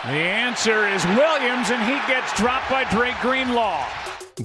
The answer is Williams, and he gets dropped by Drake Greenlaw.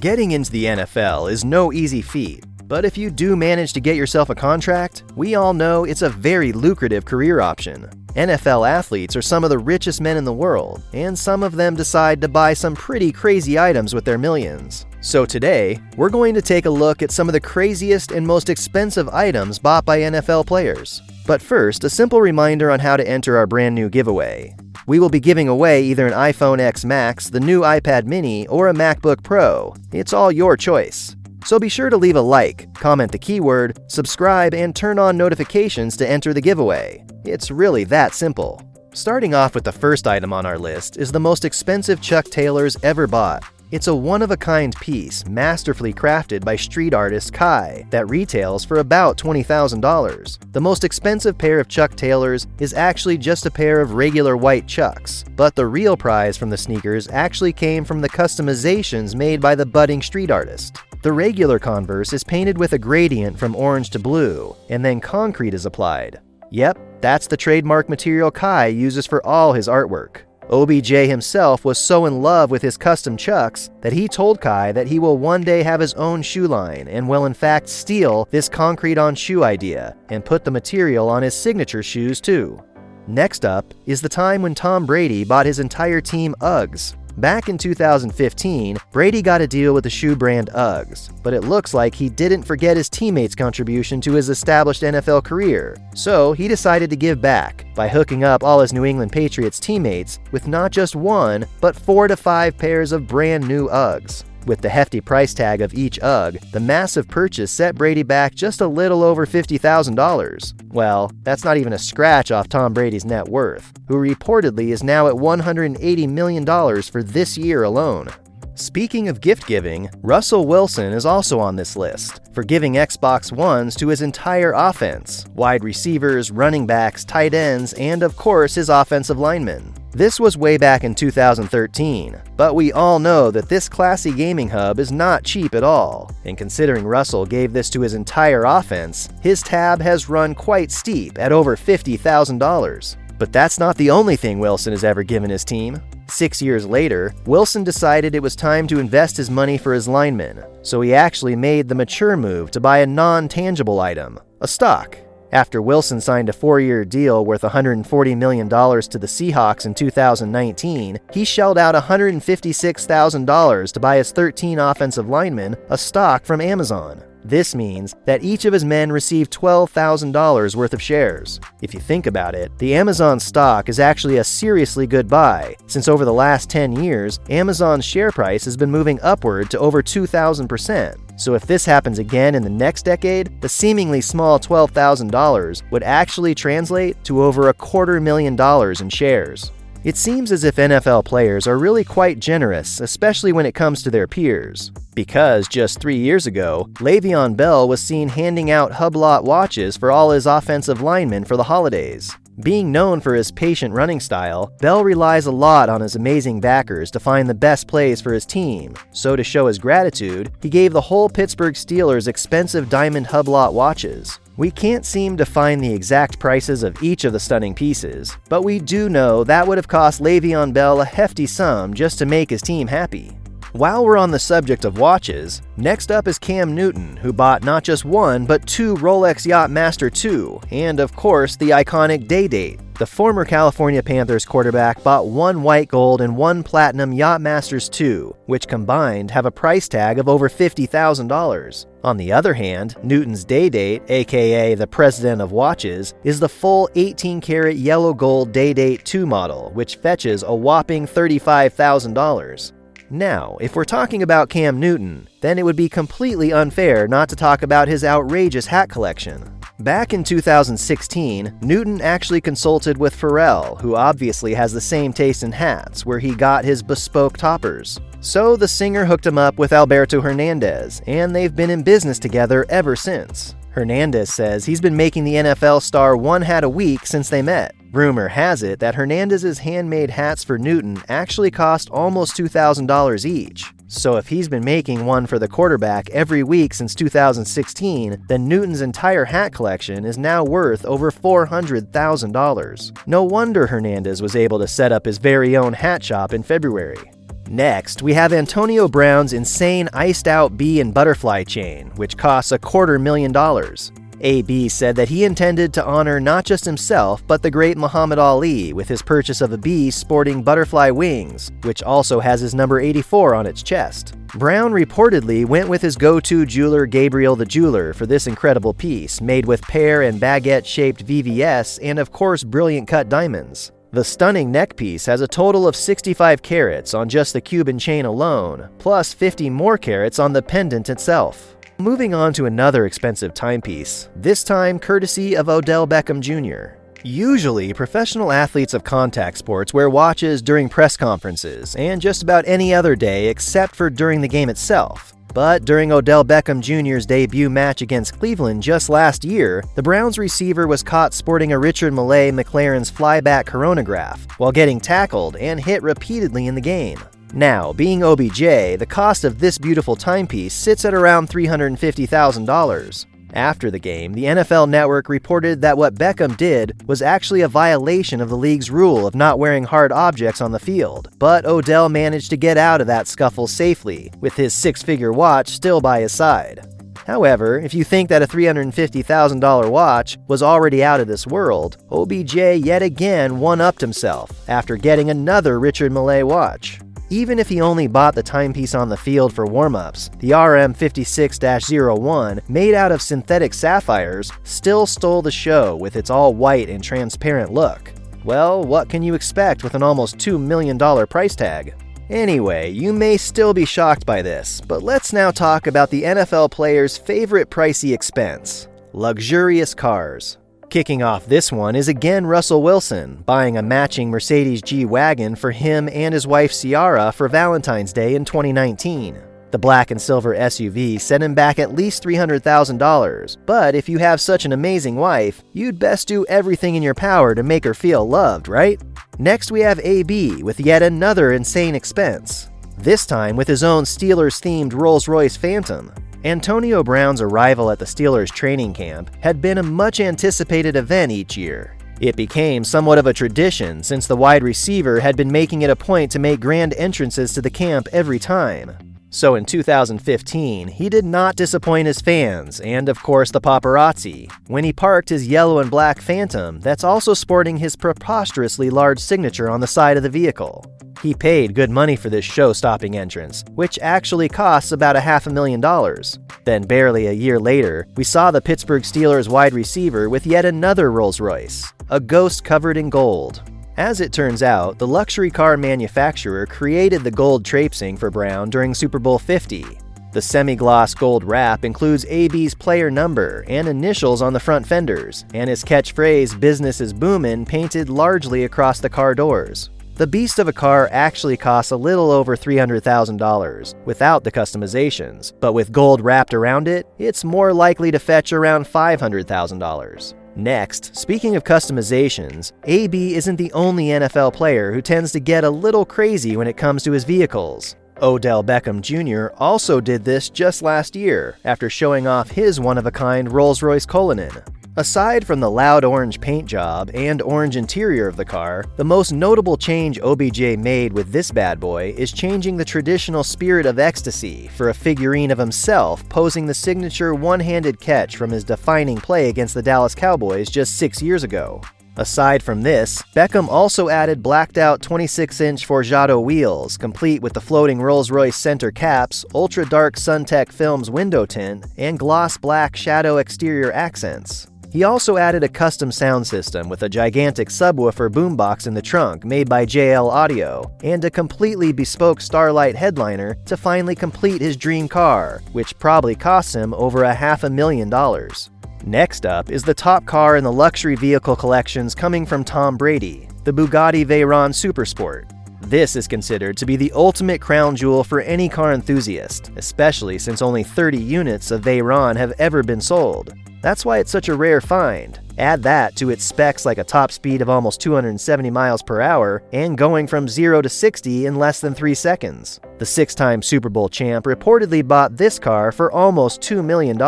Getting into the NFL is no easy feat, but if you do manage to get yourself a contract, we all know it's a very lucrative career option. NFL athletes are some of the richest men in the world, and some of them decide to buy some pretty crazy items with their millions. So today, we're going to take a look at some of the craziest and most expensive items bought by NFL players. But first, a simple reminder on how to enter our brand new giveaway. We will be giving away either an iPhone X Max, the new iPad mini, or a MacBook Pro. It's all your choice. So be sure to leave a like, comment the keyword, subscribe, and turn on notifications to enter the giveaway. It's really that simple. Starting off with the first item on our list is the most expensive Chuck Taylors ever bought. It's a one-of-a-kind piece masterfully crafted by street artist Kai that retails for about $20,000. The most expensive pair of Chuck Taylors is actually just a pair of regular white Chucks, but the real prize from the sneakers actually came from the customizations made by the budding street artist. The regular Converse is painted with a gradient from orange to blue, and then concrete is applied. Yep, that's the trademark material Kai uses for all his artwork. OBJ himself was so in love with his custom Chucks that he told Kai that he will one day have his own shoe line and will in fact steal this concrete-on-shoe idea and put the material on his signature shoes too. Next up is the time when Tom Brady bought his entire team Uggs. Back in 2015, Brady got a deal with the shoe brand Uggs, but it looks like he didn't forget his teammates' contribution to his established NFL career, so he decided to give back by hooking up all his New England Patriots teammates with not just one, but 4 to 5 pairs of brand new Uggs. With the hefty price tag of each Ugg, the massive purchase set Brady back just a little over $50,000. Well, that's not even a scratch off Tom Brady's net worth, who reportedly is now at $180 million for this year alone. Speaking of gift giving, Russell Wilson is also on this list for giving Xbox Ones to his entire offense, wide receivers, running backs, tight ends, and of course his offensive linemen. This was way back in 2013, but we all know that this classy gaming hub is not cheap at all, and considering Russell gave this to his entire offense, his tab has run quite steep at over $50,000. But that's not the only thing Wilson has ever given his team. 6 years later, Wilson decided it was time to invest his money for his linemen, so he actually made the mature move to buy a non-tangible item, a stock. After Wilson signed a 4-year deal worth $140 million to the Seahawks in 2019, he shelled out $156,000 to buy his 13 offensive linemen a stock from Amazon. This means that each of his men received $12,000 worth of shares. If you think about it, the Amazon stock is actually a seriously good buy, since over the last 10 years, Amazon's share price has been moving upward to over 2,000%. So if this happens again in the next decade, the seemingly small $12,000 would actually translate to over $250,000 in shares. It seems as if NFL players are really quite generous, especially when it comes to their peers. Because just 3 years ago, Le'Veon Bell was seen handing out Hublot watches for all his offensive linemen for the holidays. Being known for his patient running style, Bell relies a lot on his amazing backers to find the best plays for his team. So to show his gratitude, he gave the whole Pittsburgh Steelers expensive diamond Hublot watches. We can't seem to find the exact prices of each of the stunning pieces, but we do know that would have cost Le'Veon Bell a hefty sum just to make his team happy. While we're on the subject of watches, next up is Cam Newton, who bought not just one, but 2 Rolex Yachtmaster 2, and of course the iconic Day-Date. The former California Panthers quarterback bought 1 white gold and 1 platinum Yachtmasters 2, which combined have a price tag of over $50,000. On the other hand, Newton's Day-Date, aka the president of watches, is the full 18-karat yellow gold Day-Date 2 model, which fetches a whopping $35,000. Now, if we're talking about Cam Newton, then it would be completely unfair not to talk about his outrageous hat collection. Back in 2016, Newton actually consulted with Pharrell, who obviously has the same taste in hats, where he got his bespoke toppers. So the singer hooked him up with Alberto Hernandez, and they've been in business together ever since. Hernandez says he's been making the NFL star 1 hat a week since they met. Rumor has it that Hernandez's handmade hats for Newton actually cost almost $2,000 each. So if he's been making one for the quarterback every week since 2016, then Newton's entire hat collection is now worth over $400,000. No wonder Hernandez was able to set up his very own hat shop in February. Next, we have Antonio Brown's insane iced-out bee and butterfly chain, which costs $250,000. AB said that he intended to honor not just himself, but the great Muhammad Ali with his purchase of a bee sporting butterfly wings, which also has his number 84 on its chest. Brown reportedly went with his go-to jeweler Gabriel the Jeweler for this incredible piece, made with pear and baguette-shaped VVS and of course brilliant cut diamonds. The stunning neck piece has a total of 65 carats on just the Cuban chain alone, plus 50 more carats on the pendant itself. Moving on to another expensive timepiece, this time courtesy of Odell Beckham Jr. Usually, professional athletes of contact sports wear watches during press conferences and just about any other day except for during the game itself. But during Odell Beckham Jr.'s debut match against Cleveland just last year, the Browns receiver was caught sporting a Richard Millay McLaren's flyback chronograph while getting tackled and hit repeatedly in the game. Now, being OBJ, the cost of this beautiful timepiece sits at around $350,000. After the game, the NFL Network reported that what Beckham did was actually a violation of the league's rule of not wearing hard objects on the field, but Odell managed to get out of that scuffle safely, with his six-figure watch still by his side. However, if you think that a $350,000 watch was already out of this world, OBJ yet again one-upped himself after getting another Richard Millay watch. Even if he only bought the timepiece on the field for warm-ups, the RM56-01, made out of synthetic sapphires, still stole the show with its all-white and transparent look. Well, what can you expect with an almost $2 million price tag? Anyway, you may still be shocked by this, but let's now talk about the NFL player's favorite pricey expense: luxurious cars. Kicking off this one is again Russell Wilson, buying a matching Mercedes G-Wagon for him and his wife Ciara for Valentine's Day in 2019. The black and silver SUV set him back at least $300,000, but if you have such an amazing wife, you'd best do everything in your power to make her feel loved, right? Next we have AB with yet another insane expense, this time with his own Steelers-themed Rolls-Royce Phantom. Antonio Brown's arrival at the Steelers training camp had been a much-anticipated event each year. It became somewhat of a tradition since the wide receiver had been making it a point to make grand entrances to the camp every time. So in 2015, he did not disappoint his fans and, of course, the paparazzi when he parked his yellow and black Phantom that's also sporting his preposterously large signature on the side of the vehicle. He paid good money for this show-stopping entrance, which actually costs about $500,000. Then barely a year later, we saw the Pittsburgh Steelers wide receiver with yet another Rolls-Royce, a Ghost covered in gold. As it turns out, the luxury car manufacturer created the gold traipsing for Brown during Super Bowl 50. The semi-gloss gold wrap includes AB's player number and initials on the front fenders, and his catchphrase "Business is boomin'" painted largely across the car doors. The beast of a car actually costs a little over $300,000 without the customizations, but with gold wrapped around it, it's more likely to fetch around $500,000. Next, speaking of customizations, AB isn't the only NFL player who tends to get a little crazy when it comes to his vehicles. Odell Beckham Jr. also did this just last year after showing off his one-of-a-kind Rolls-Royce Cullinan. Aside from the loud orange paint job and orange interior of the car, the most notable change OBJ made with this bad boy is changing the traditional Spirit of Ecstasy for a figurine of himself posing the signature one-handed catch from his defining play against the Dallas Cowboys just 6 years ago. Aside from this, Beckham also added blacked-out 26-inch Forgiato wheels, complete with the floating Rolls-Royce center caps, ultra-dark SunTech Films window tint, and gloss black shadow exterior accents. He also added a custom sound system with a gigantic subwoofer boombox in the trunk made by JL Audio, and a completely bespoke Starlight headliner to finally complete his dream car, which probably cost him over $500,000. Next up is the top car in the luxury vehicle collections coming from Tom Brady, the Bugatti Veyron Supersport. This is considered to be the ultimate crown jewel for any car enthusiast, especially since only 30 units of Veyron have ever been sold. That's why it's such a rare find. Add that to its specs like a top speed of almost 270 miles per hour and going from 0 to 60 in less than 3 seconds. The 6-time Super Bowl champ reportedly bought this car for almost $2 million.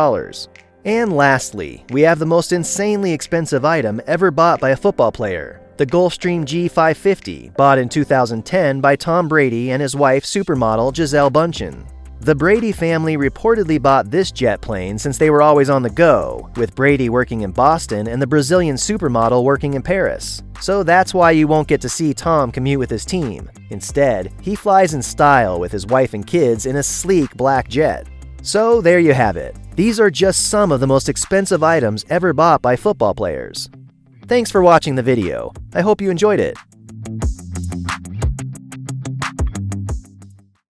And lastly, we have the most insanely expensive item ever bought by a football player. The Gulfstream G550, bought in 2010 by Tom Brady and his wife supermodel Gisele Bündchen. The Brady family reportedly bought this jet plane since they were always on the go, with Brady working in Boston and the Brazilian supermodel working in Paris. So that's why you won't get to see Tom commute with his team. Instead, he flies in style with his wife and kids in a sleek black jet. So there you have it. These are just some of the most expensive items ever bought by football players. Thanks for watching the video. I hope you enjoyed it.